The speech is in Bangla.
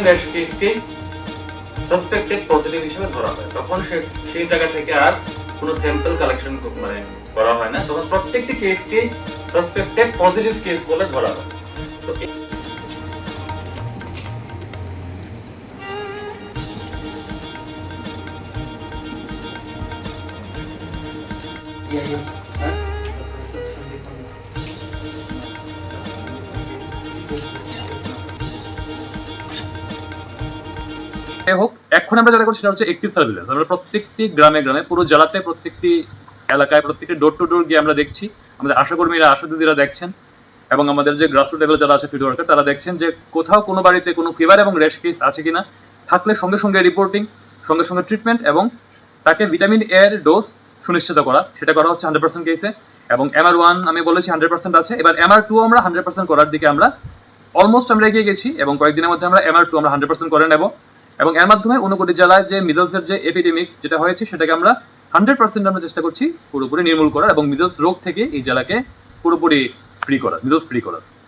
র্যাশ কেসকে সাসপেক্টেড পজিটিভ হিসেবে ধরা হয়, তখন সেই জায়গা থেকে আর কোনো স্যাম্পল কালেকশন মানে করা হয় না, তখন প্রত্যেকটি কেসকে সাসপেক্টেড পজিটিভ কেস বলে ধরা হয়। তো হোক, এখন আমরা যেটা করছি সেটা হচ্ছে অ্যাক্টিভ সার্ভিলেন্স। আমরা প্রত্যেকটি গ্রামে গ্রামে, পুরো জেলাতে, প্রত্যেকটি এলাকায়, প্রত্যেকটি ডোর টু ডোর গিয়ে আমরা দেখছি। আমাদের আশাকর্মীরা, আশা দিদিরা দেখছেন, এবং আমাদের যে গ্রাসরুট লেভেল যারা আছে ফিল্ড ওয়ার্কার, তারা দেখছেন যে কোথাও কোনো বাড়িতে কোনো ফিভার এবং র্যাশ কেস আছে কিনা, থাকলে সঙ্গে সঙ্গে রিপোর্টিং, সঙ্গে সঙ্গে ট্রিটমেন্ট, এবং তাকে ভিটামিন এর ডোজ সুনিশ্চিত করা, সেটা করা হচ্ছে 100% কেসে। এবং MR1 আমি বলেছি 100% আছে, এবার MR2 আমরা 100% করার দিকে আমরা অলমোস্ট আমরা এগিয়ে গেছি, এবং কয়েকদিনের মধ্যে আমরা MR2 আমরা 100% করে নেব। এবং এর মাধ্যমে 59 জেলায় যে মিডলসের যে এপিডেমিক যেটা হয়েছে সেটাকে আমরা 100% আমরা চেষ্টা করছি পুরোপুরি নির্মূল করার, এবং মিডলস রোগ থেকে এই জেলাকে পুরোপুরি ফ্রি করার, মিডলস ফ্রি করার।